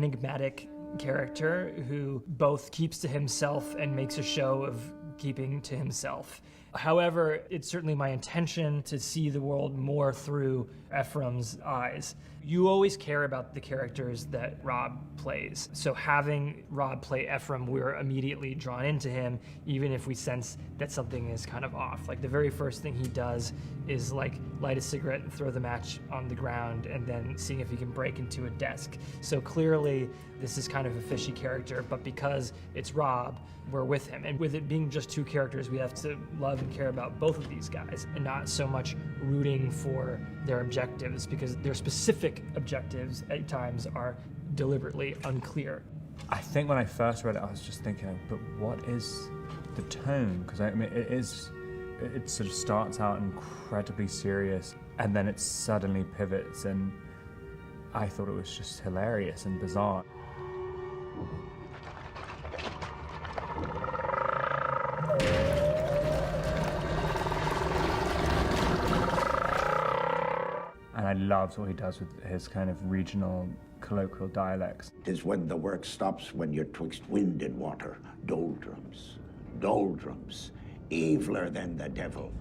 enigmatic character who both keeps to himself and makes a show of keeping to himself. However, it's certainly my intention to see the world more through Ephraim's eyes. You always care about the characters that Rob plays. So having Rob play Ephraim, we're immediately drawn into him, even if we sense that something is kind of off. Like the very first thing he does is like light a cigarette and throw the match on the ground and then seeing if he can break into a desk. So clearly this is kind of a fishy character, but because it's Rob, we're with him. And with it being just two characters, we have to love and care about both of these guys and not so much rooting for their objectives, because their specific objectives at times are deliberately unclear. I think when I first read it, I was just thinking, but what is the tone? Because I mean, it sort of starts out incredibly serious and then it suddenly pivots, and I thought it was just hilarious and bizarre. And I loved what he does with his kind of regional colloquial dialects. 'Tis when the work stops, when you're twixt wind and water, doldrums, doldrums, eviler than the devil.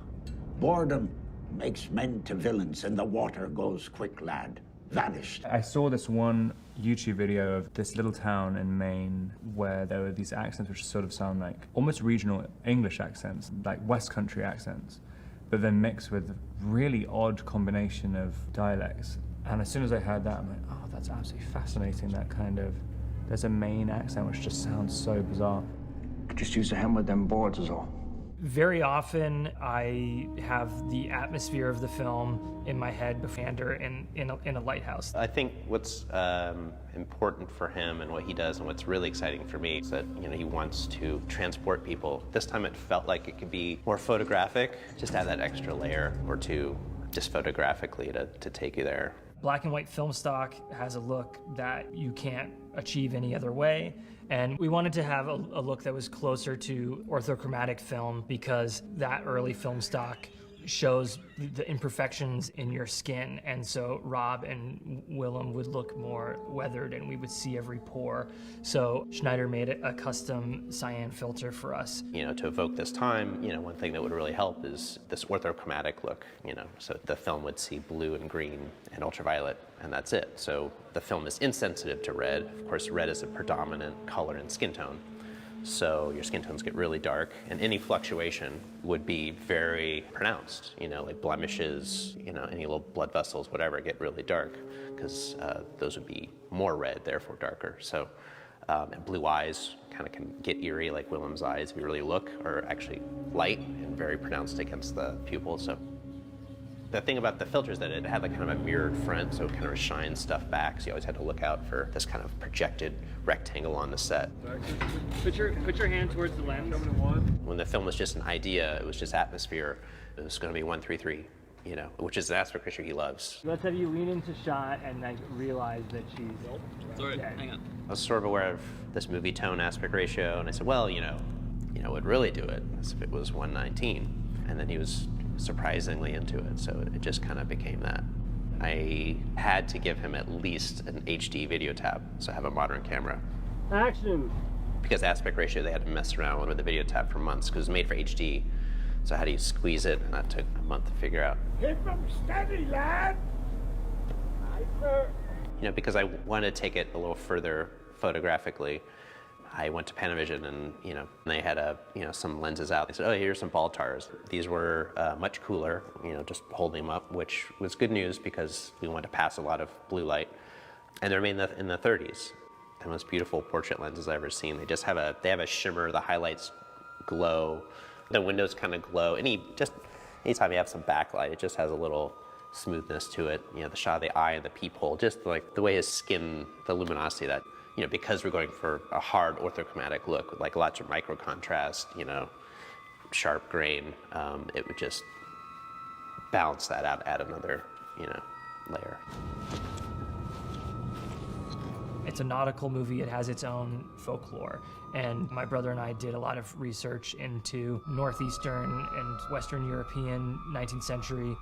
Boredom makes men to villains, and the water goes quick, lad. Vanished. I saw this one YouTube video of this little town in Maine where there were these accents which sort of sound like almost regional English accents, like West Country accents, but then mixed with really odd combination of dialects. And as soon as I heard that, I'm like, oh, that's absolutely fascinating. That kind of, there's a Maine accent which just sounds so bizarre. Just use a hand with them boards is all. Very often I have the atmosphere of the film in my head before in a lighthouse. I think what's important for him and what he does and what's really exciting for me is that he wants to transport people. This time it felt like it could be more photographic, just add that extra layer or two just photographically to take you there. Black and white film stock has a look that you can't achieve any other way. And we wanted to have a look that was closer to orthochromatic film because that early film stock shows the imperfections in your skin. And so Rob and Willem would look more weathered and we would see every pore. So Schneider made a custom cyan filter for us. To evoke this time, one thing that would really help is this orthochromatic look, so the film would see blue and green and ultraviolet, and that's it. So the film is insensitive to red. Of course, red is a predominant color in skin tone. So your skin tones get really dark, and any fluctuation would be very pronounced. Like blemishes, any little blood vessels, whatever, get really dark because those would be more red, therefore darker. So, and blue eyes kind of can get eerie, like Willem's eyes, if you really look, are actually light and very pronounced against the pupil. So the thing about the filter is that it had like kind of a mirrored front, so it kind of shines stuff back. So you always had to look out for this kind of projected rectangle on the set. Put your hand towards the lens. When the film was just an idea, it was just atmosphere. It was going to be 133, which is an aspect ratio he loves. Let's have you lean into shot and realize that she's Sorry, dead. hang on. I was sort of aware of this movie tone aspect ratio, and I said, well, what would really do it is if it was 119. And then he was surprisingly into it, so it just kind of became that. I had to give him at least an HD video tab, so have a modern camera. Action! Because aspect ratio, they had to mess around with the video tab for months because it was made for HD. So how do you squeeze it? And that took a month to figure out. Keep them steady, lad! Because I wanted to take it a little further photographically, I went to Panavision and, they had some lenses out. They said, oh, here's some Baltars. These were much cooler, just holding them up, which was good news because we wanted to pass a lot of blue light. And they're made in the 30s. The most beautiful portrait lenses I've ever seen. They have a shimmer, the highlights glow, the windows kind of glow. Anytime you have some backlight, it just has a little smoothness to it. The shot of the eye and the peephole, just like the way his skin, the luminosity that, because we're going for a hard orthochromatic look, like lots of micro contrast, sharp grain, it would just balance that out, add another, layer. It's a nautical movie. It has its own folklore. And my brother and I did a lot of research into Northeastern and Western European 19th century